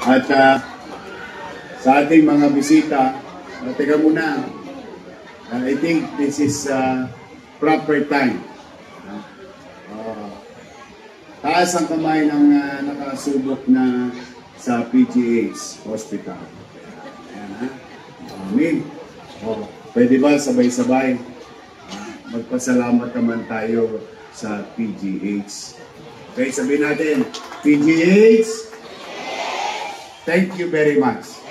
At sa ating mga bisita, teka muna, I think this is proper time. Taas ang kamay ng nakasubok na sa PGH Hospital. Ayan, ha? Amen. Pwede ba sabay-sabay? Magpasalamat naman tayo sa PGH. Okay, sabihin natin, PGH, thank you very much.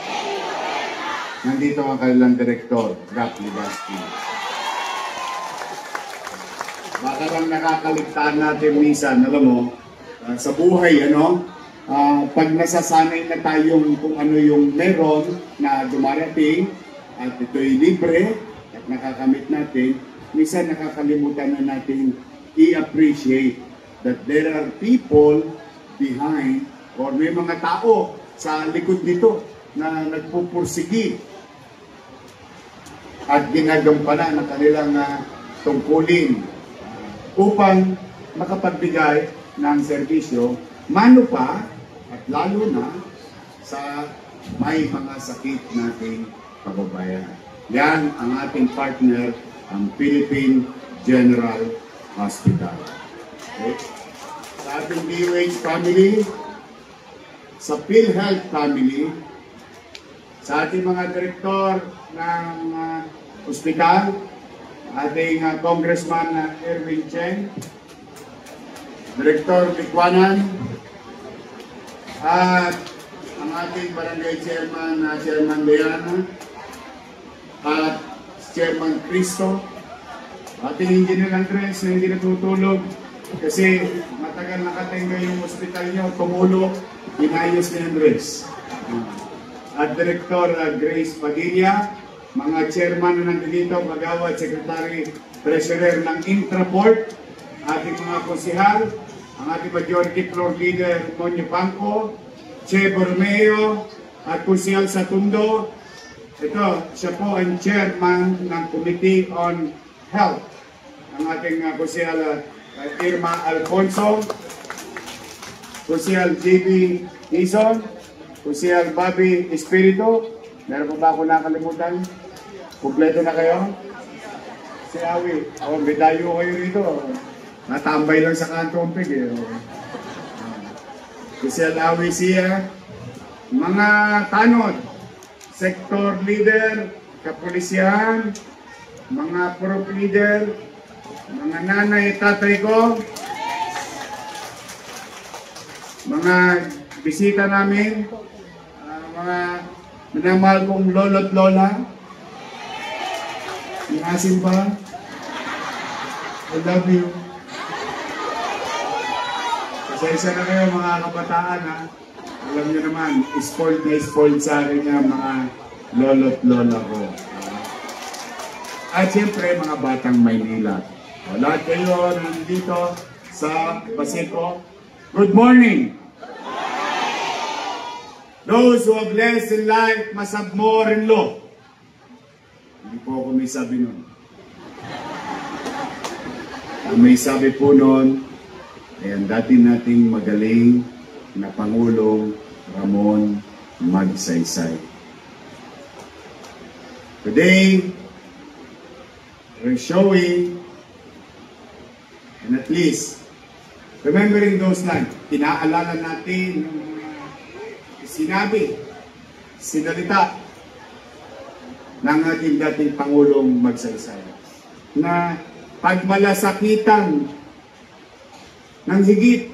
Nandito ang kanilang direktor, Doc Ligaspi. Baka lang nakakaligtaan natin minsan, alam mo, sa buhay, pag nasasanay na tayong kung ano yung meron na dumarating at ito'y libre at nakakamit natin, minsan nakakalimutan na natin i-appreciate that there are people behind or may mga tao sa likod nito na nagpupursigi at ginagampanan ng kanilang tungkulin upang makapagbigay ng serbisyo, mano pa at lalo na sa may mga sakit nating kababayan. Yan ang ating partner, ang Philippine General Hospital. Okay? Sa ating DOH family, sa PhilHealth family, sa ating mga direktor ng ospital, ating Congressman Erwin Cheng, Director Bikwanan, at ang ating Barangay Chairman, Chairman Leana, at Chairman Cristo, ating Engineer Andres na hindi natutulog kasi matagal nakatenga yung ospital nyo, tumulog, inayos ni Andres. At Director Grace Padilla, mga chairman na nandito, Kagawad, Secretary, Treasurer ng Intraport, ating mga konsihal, ang ating Majority Floor Leader, Monyo Pangco, Che Borromeo, at konsihal sa Tondo. Ito, siya po ang chairman ng Committee on Health. Ang ating konsihal Irma Alfonso, konsihal JB Ison, konsihal Bobby Espiritu. Meron pa ba ako nakalimutan? Kompleto na kayo? Si Awi. May dayo kayo rito. Natambay lang sa kantong pig. Konsihal Awi siya. Mga tanod, sector leader, kapulisyahan, mga prop leader, mga nanay, tatay ko, mga bisita namin, mga minamahal kong lolo't lola, inasin pa, I love you. Pasensya na kayo mga kabataan, ha. Alam nyo naman, spoiled na spoiled sa akin nga mga lolo't lola ko. At siyempre mga batang Maynila. Lahat kayo nandito sa Paseco, good morning! Those who have less in life must have more in law. Hindi po ako may sabi nun. Ang may sabi po nun, ayan, dati nating magaling na Pangulong Ramon Magsaysay. Today, we're showing, and at least, remembering those lines, pinaalala natin yung sinabi, sinalita ng ating dating Pangulong Magsaysay na pagmalasakitan ng higit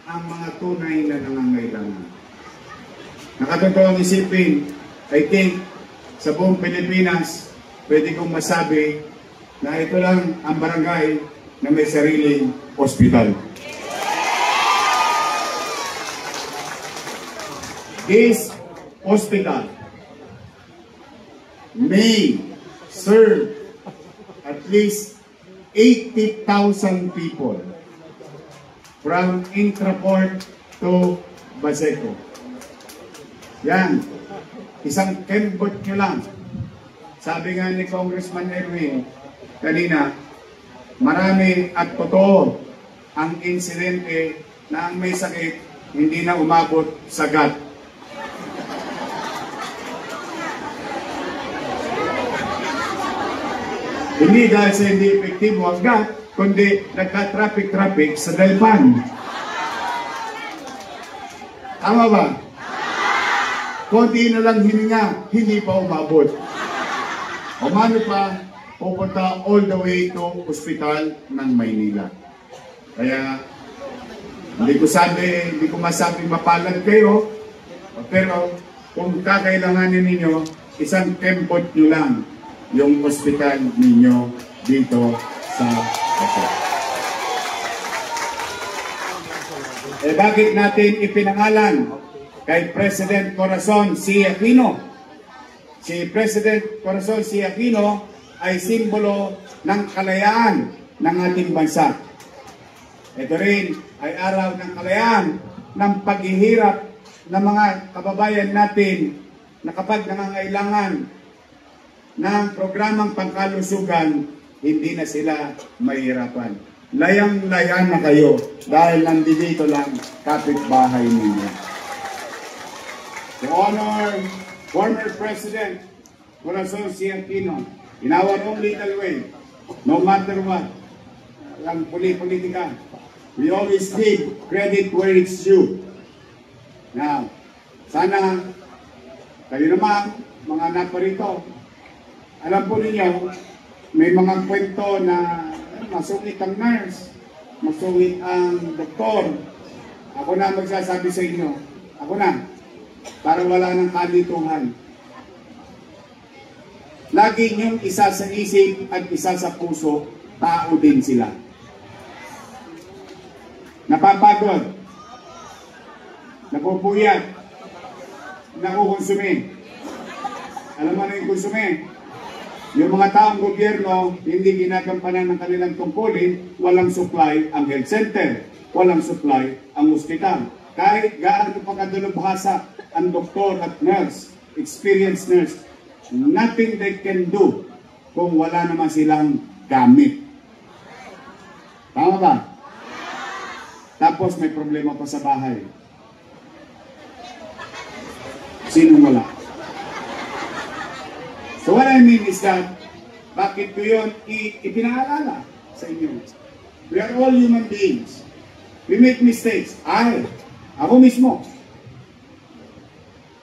ang mga tunay na nangangailangan. Nakatotoo ang isipin, I think, sa buong Pilipinas, pwede kong masabi na ito lang ang barangay na may sariling ospital. This hospital may serve at least 80,000 people from Intraport to Paseco. Yan. Isang kembot nyo lang. Sabi nga ni Congressman Erwin kanina, marami at totoo ang insidente na ang may sakit hindi na umabot sa gut. Hindi dahil sa hindi epektibo ang GAT, kundi nagka-traffic sa Dalpan. Tama ba? Konti na lang hininga, hindi pa umabot. O mano pa, pupunta all the way to ospital ng Maynila. Kaya, hindi ko masabing mapalad kayo, pero kung kakailanganin ninyo, isang tempot nyo lang yung ospital ninyo dito sa Bato. Bakit natin ipinangalan kay President Corazon C. Aquino? Si President Corazon C. Aquino ay simbolo ng kalayaan ng ating bansa. Ito rin ay araw ng kalayaan ng paghihirap ng mga kababayan natin na kapag nangangailangan ng programang pangkalusugan, hindi na sila mahirapan. Layang-laya na kayo dahil nandito lang kapitbahay ninyo. To honor former President Corazon C. Aquino in our own little way, no matter what, ang politika, we always give credit where it's due. Now, sana kayo naman, mga naparito, alam po ninyo, may mga kwento na masungit ang nurse, masungit ang doktor. Ako na magsasabi sa inyo, ako na, para wala ng kalituhan. Lagi niyong isa sa isip at isa sa puso, tao din sila. Napapagod, napupuyat, nakukonsume. Alam mo na yung konsume? Yung mga taong gobyerno, hindi ginagampanan ng kanilang tungkulin, walang supply ang health center, walang supply ang ospital. Kahit gaano pa kadulubhasa ang doktor at nurse, experienced nurse, nothing they can do kung wala naman silang gamit. Tama ba? Tapos may problema pa sa bahay. Sinong wala? So what I mean is that, bakit ko yun ipinaalala sa inyo? We are all human beings. We make mistakes. Ako mismo,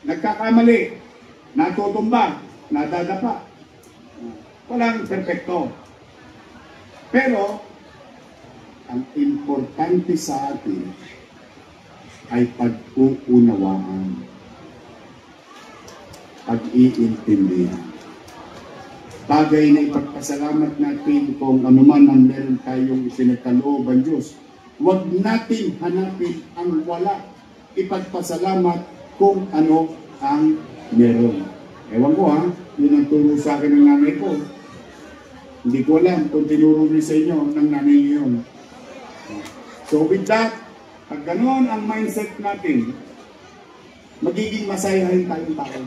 nagkakamali, natutumba, nadadapa. Walang perfecto. Pero, ang importante sa atin ay pag-uunawaan, pag-iintindihan. Bagay na ipagpasalamat natin kung anuman ang meron tayong isinagkalooban Diyos. Huwag natin hanapin ang wala. Ipagpasalamat kung ano ang meron. Ewan ko yun ang turo sa akin ng nanay ko. Hindi ko alam kung tinuro rin sa inyo ng nanay yun. So with that, pag ganoon ang mindset natin, magiging masayahin tayong tao.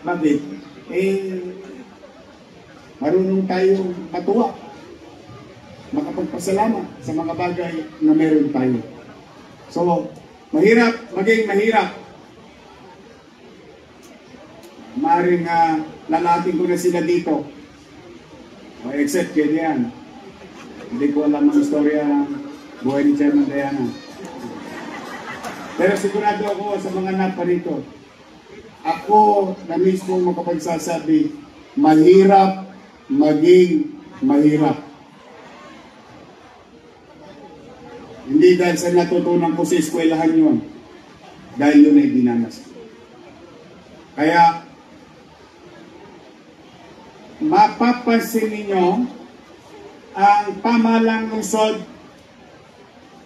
Bakit? Marunong tayong matuwa, makapagpasalamat sa mga bagay na meron tayo. So, maging mahirap. Maaaring lalating ko na sila dito. Except kaya yan. Hindi ko alam ang istorya ng buhay ni Chairman Diana. Pero sigurado ako sa mga naparito. Ako na mismo makapagsasabi, mahirap maging mahirap. Hindi dahil sa natutunan ko sa eskwelahan yun. Dahil yun ay dinanas. Kaya, mapapansin ninyo ang pamahalang lungsod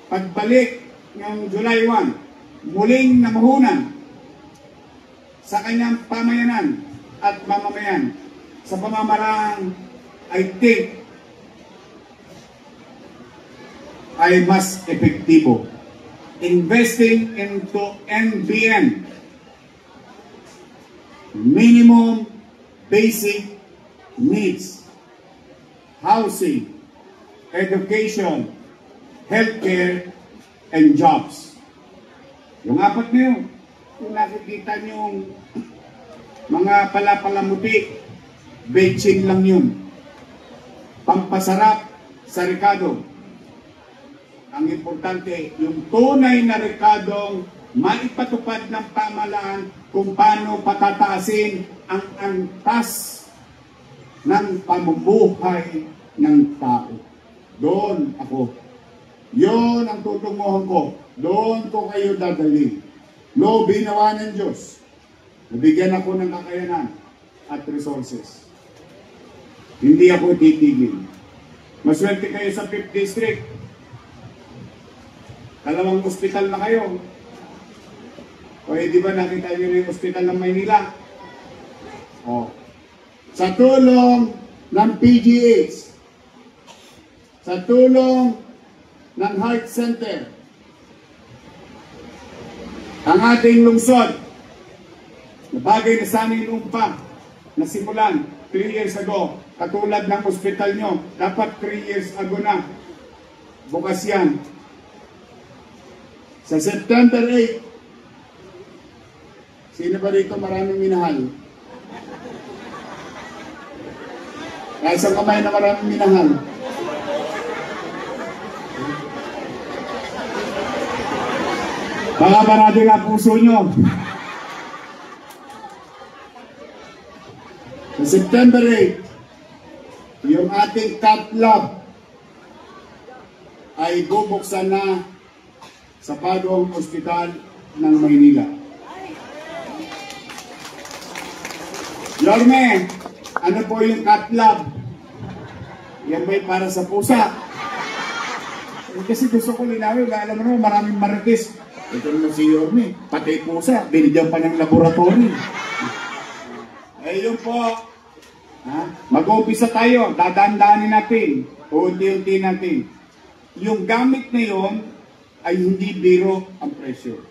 pagbalik ng July 1, muling namahunan sa kanyang pamayanan at mamamayan sa pamamaraan, I think, ay mas epektibo. Investing into NBN, minimum basic needs, housing, education, healthcare, and jobs. Yung apat na yun, kung nakikita nyo mga palapalamuti, betching lang yun. pampasarap sa rekado. Ang importante, yung tunay na rekadong maipatupad ng pamahalaan kung paano patataasin ang antas ng pamumuhay ng tao. Doon ako. Yun ang tutunguhan ko. Doon ko kayo dadalhin. Loobin nawa ng Diyos. Nabigyan ako ng kakayanan at resources. Hindi ako titigil. Maswerte kayo sa 5th District. 2 ospital na kayo. O di ba nakita nyo yung ospital ng Maynila? O. Sa tulong ng PGH, sa tulong ng Heart Center, ang ating lungsod, na bagay na sana inumpa, na simulan 3 years ago, katulad ng ospital nyo, dapat 3 years ago na. Bukas yan. Sa September 8, sino ba dito maraming minahal? Kahit sa kamay na maraming minahal. Baka barado na puso nyo. Sa September 8, yung ating cat lab ay bubuksan na sa Padong Hospital ng Maynila. Yorme, ano po yung cat lab? Yan ba'y para sa pusa? Kasi gusto ko linawin, alam mo maraming marites. Ito naman si Yorme, pati pusa, binigyan pa ng laboratory. Ayun po, mag-umpisa tayo, dadaan-daanin natin, unti-unti natin. Yung gamit na yun ay hindi biro ang presyo.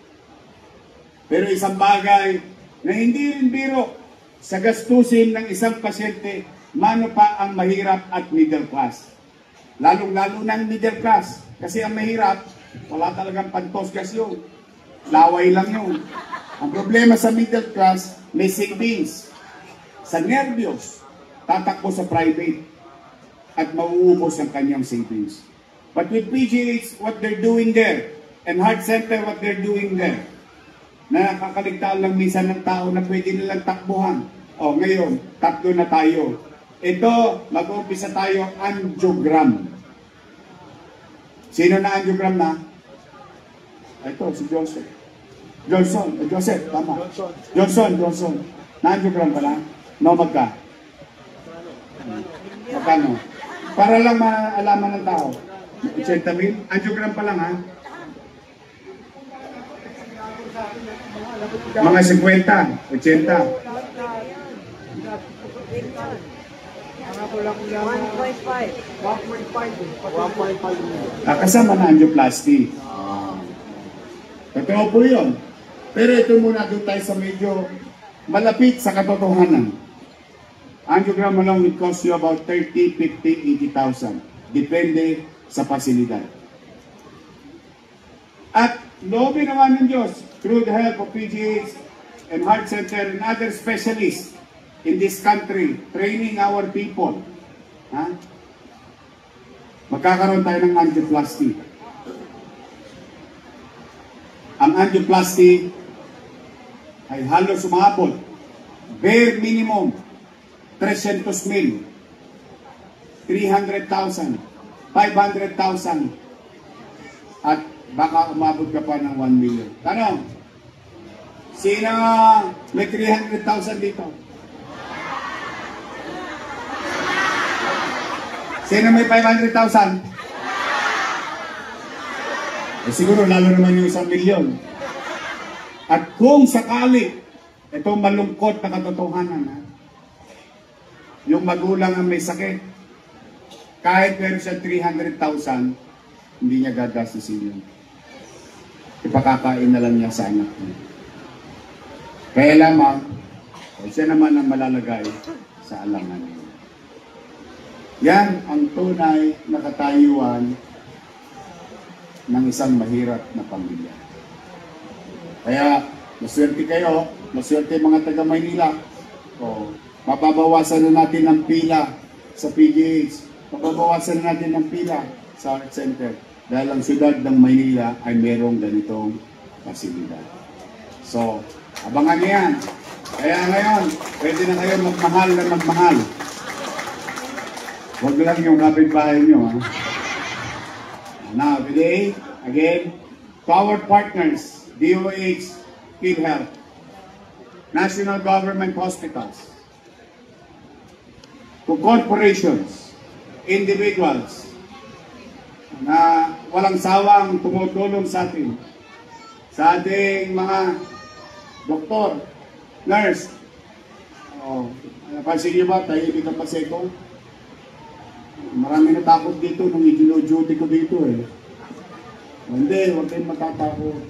Pero isang bagay na hindi rin biro sa gastusin ng isang pasyente, mano pa ang mahirap at middle class. Lalong-lalo ng middle class. Kasi ang mahirap, wala talagang pantosgas yun. Laway lang yun. Ang problema sa middle class, may savings. Sa nervyos, tatakbo sa private at mauubos ang kanyang savings. But with PGH, what they're doing there, and Heart Center, what they're doing there, na nakakaligtaan lang minsan ng tao na pwede nilang takbuhan. O ngayon, tatlo na tayo. Ito, mag-umpisa tayo, angiogram. Sino na angiogram na? Ito, si Joseph. Joseph, tama. Johnson. Na-angiogram pa lang? No, magka? Magkano? Para lang maalaman ng tao. 80,000? Angiogram pa lang, ha? Mga 50, 80. 1.5. Kasama na angioplasty. Totoo po yun. Pero ito muna doon tayo sa medyo malapit sa katotohanan. Angiogram alone will cost you about 30, 50, 80,000. Depende sa pasilidad. At loobin naman ng Diyos, through the help of PGH and Heart Center and other specialists in this country, training our people, magkakaroon tayo ng angioplasty. Ang angioplasty ay halos umabot, bare minimum, 300,000, 300,000, 500,000, at baka umabot ka pa ng 1 million. Tanong, sino may 300,000 dito? Sino may 500,000? Siguro lalo naman yung 1 million. At kung sakali, itong malungkot na katotohanan, yung magulang ang may sakit, kahit meron siya 300,000, hindi niya gagastusin yun. Ipakakain na lang niya sa anak niya. Kaya lamang, siya naman ang malalagay sa alangan niya. Yan ang tunay na katayuan ng isang mahirap na pamilya. Kaya, maswerte kayo, maswerte mga taga Maynila. O, mababawasan na natin ang pila sa PGH. mababawasan natin ang pila sa health center dahil ang siyudad ng Maynila ay merong ganitong pasilidad. So, abangan niyo yan. Kaya ngayon, pwede na kayo magmahal na magmahal. Huwag lang yung kapitbahay nyo. Ha? Now, today, again, to our partners, DOH, PhilHealth, National Government Hospitals, to corporations, individuals, na walang sawang tumutulong sa atin, sa ating mga doktor, nurse. Napansin niyo ba, tahimik ang Paseco? Marami natakot dito nung i-duty ko dito eh. Hindi, huwag kayong matatakot.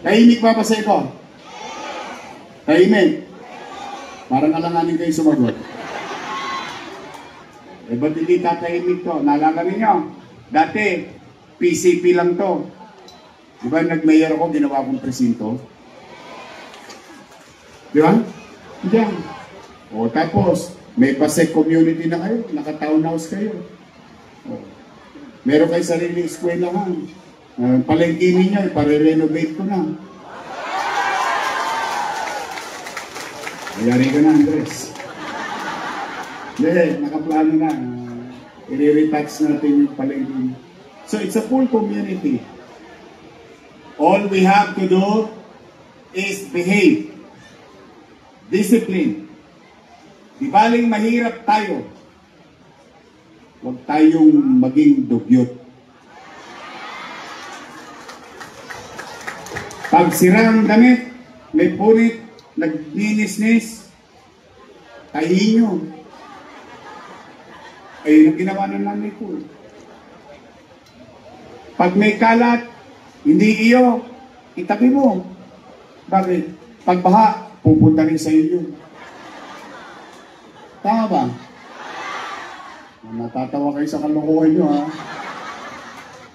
Tahimik ba Paseco? Tahimik. Parang alanganin kayo sumagot. Eh, ba't hindi tatahimik to? Naalala ninyo? Dati, PCP lang to. Diba nag-mayor ako, ginawa kong presinto? Di ba? Diyan. O tapos, may Pasek community na kayo, naka-townhouse kayo. O, meron kayo sariling eskwelahan. Palengke ninyo, pare-renovate ko na. Ayari ka na, Andres. Hindi, nakaplano na. I-retouch natin yung palengke. So, it's a full community. All we have to do is behave. Discipline. Di baling mahirap tayo. Huwag tayong maging dugyot. Pag sira ang damit, may punit, nagninisnis, tahihin nyo. Ayun ang ginawa ng nanay ko. Pag may kalat, hindi iyo, itabi mo. Bakit? Pag baha, pupunta rin sa iyo. Tama ba? Natatawa kayo sa kalokohan nyo, ha?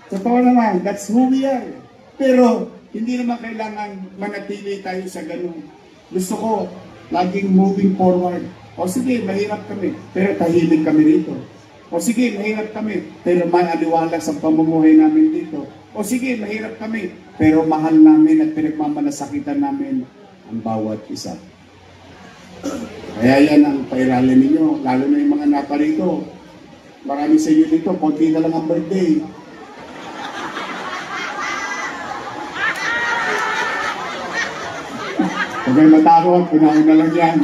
Totoo naman, that's who we are. Pero, hindi naman kailangan manatili tayo sa ganun. Gusto ko, laging moving forward. O sige, mahirap kami, pero tahimik kami dito. O sige, mahirap kami, pero may aliwala sa pamumuhay namin dito. O sige, mahirap kami, pero mahal namin at pinagmamalasakitan namin ang bawat isa. Kaya yan ang pairalin ninyo, lalo na yung mga naparito. Marami sa inyo dito, konti na lang ang birthday. Huwag kayo matakot, punahin na lang yan.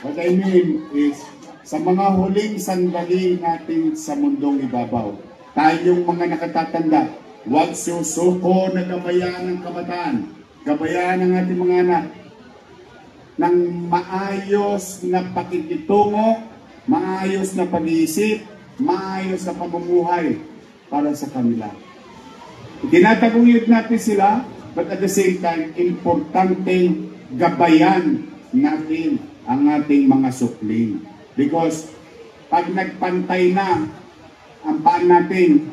What I mean is, sa mga huling sandali natin sa mundong ibabaw, tayong mga nakatatanda, huwag susuko na gabayaan ng kabataan, gabayaan ng ating mga anak, ng maayos na pakikitungo, maayos na pag-iisip, maayos na pamumuhay para sa kanila. Tinataguyod natin sila, but at the same time, importanteng gabayan natin ang ating mga supling. Because pag nagpantay na ang paan natin,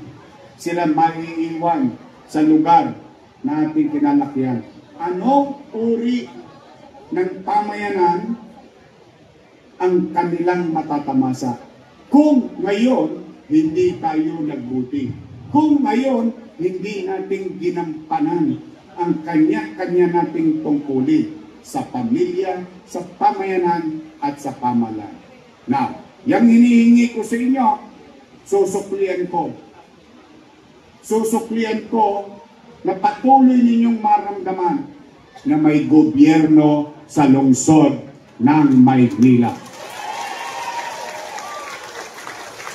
sila maiiwan sa lugar na ating kinalakihan. Anong uri ng pamayanan ang kanilang matatamasa? Kung ngayon, hindi tayo nagbuti. Kung ngayon, hindi natin ginampanan ang kanya-kanya nating tungkulin sa pamilya, sa pamayanan, at sa pamalan. Now, yung hinihingi ko sa inyo, susuklian ko. Susuklian ko na patuloy ninyong maramdaman na may gobyerno sa lungsod ng Maynila.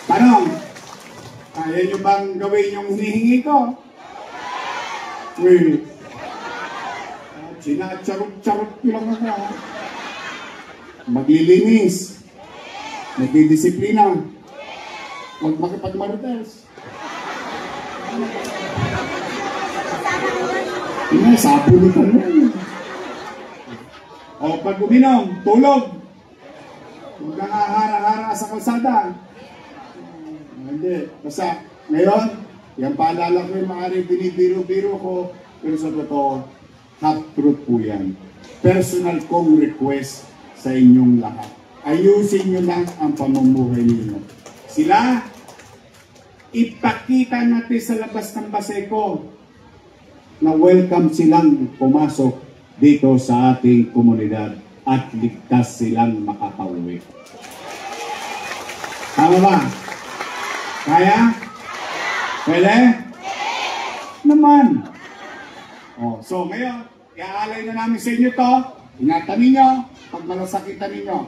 Tanong, kaya nyo bang gawin yung hinihingi ko? Wait. Sinacharot-charot ko lang ako. Maglilinis. Nagdidisiplina. Huwag makipagmarites. Sabulitan mo. O pag uminom, tulog. Huwag kang ahara-hara sa kalsada. Hindi. Basta ngayon, yung paalala ko yung maaaring binibiro-biro ko, pero sa totoo, half truth po yan. Personal kong request sa inyong lahat. ayusin nyo lang ang pamumuhay ninyo. Sila, ipakita natin sa labas ng Baseco na welcome silang pumasok dito sa ating komunidad at ligtas silang makakauwi. Tama ba? Kaya? Pwede? Naman. Oh, so ngayon, iaalay na namin sa inyo to. Ingatan ninyo pag malasakitan ninyo.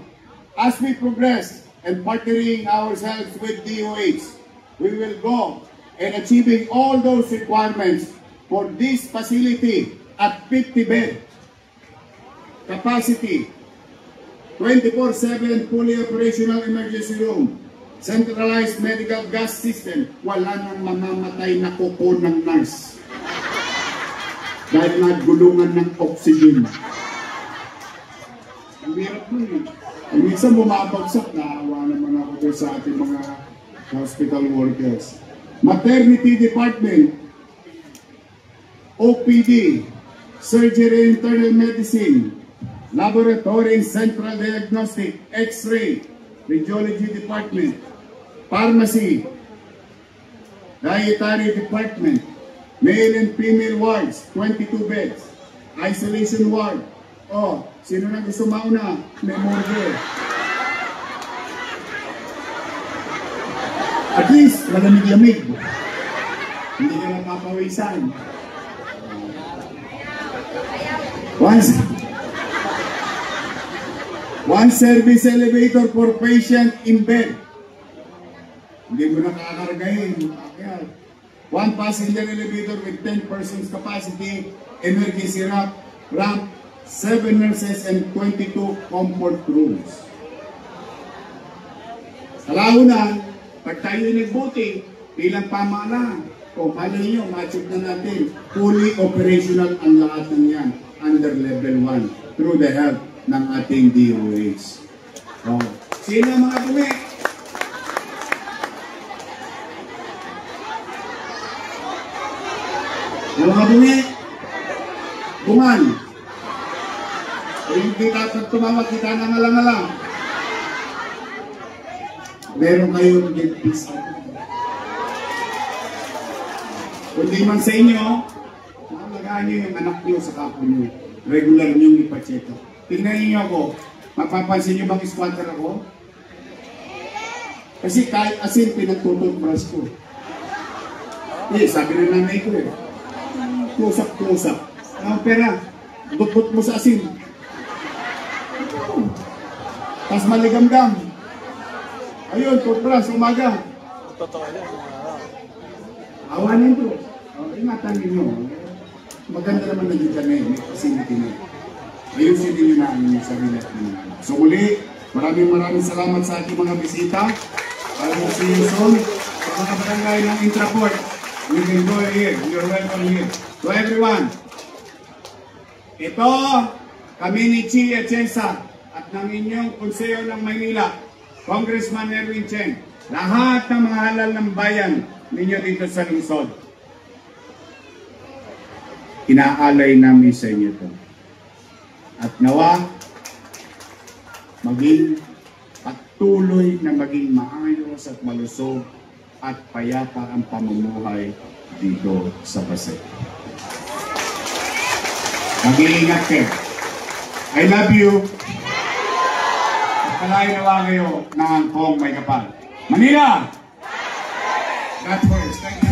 As we progress and partnering ourselves with DOH, we will go and achieving all those requirements for this facility at 50 bed capacity, 24/7 fully operational emergency room, centralized medical gas system. Wala nang mamamatay na kuko ng nurse dahil nagulungan ng oxygen. Ang hirap nun eh. Minsan bumabagsak, naawa naman ako sa ating mga hospital workers. Maternity department, OPD, surgery and internal medicine, laboratory and central diagnostic, x-ray, radiology department, pharmacy, dietary department, male and female wards, 22 beds, isolation ward. Oh, sino na gusto mauna? May morgue. At least, malamig-lamig. Hindi ka napapawisan. One service elevator for patient in bed. Hindi mo na kakargahin. One passenger elevator with 10 persons capacity, emergency ramp, 7 nurses and 22 comfort rooms. Kalaunan, pag tayo nagbuti, bilang pamahalaan, o malay nyo, ma-achieve na natin, fully operational ang lahat ng yan under level 1 through the help ng ating DOH. So, sino mga bumi? Mga bumi? Bungan. O yung kita pag tumawag, kita na ngalang-ngalang. Meron kayong get peace. Kung di man sa inyo, alagaan nyo yung anak nyo sa kapo nyo. Regular nyo ipacheck. Tingnan niyo ako, mapapansin niyo bang squatter ako? Kasi kahit asin, pinagtututbrush ko. Eh, sabi ng nanay ko eh, kusap-kusap. Ang pera, butbut mo sa asin. Tapos maligam-gam. Ayun, toothbrush, umaga. Awanin ko. Ingatan ninyo. Maganda naman na dito na may facility na. Ayusin din yun namin yung sarili at mga. So muli, maraming salamat sa ating mga bisita. Alam si Yuson, sa mga barangay ng Intraport. You can go here. You're welcome here. To everyone, ito, kami ni Chi Atienza at ng inyong Konseyo ng Maynila, Congressman Erwin Cheng, lahat ng mga halal ng bayan ninyo dito sa lungsod. Inaalay namin sa inyo ito. At nawa, maging patuloy na maging maayos at malusog at payapa ang pamumuhay dito sa Baseco. Mag-iingat kayo. I love you. At palain nawa kayo ng angkong may kapal. Manila! God first. Thank you.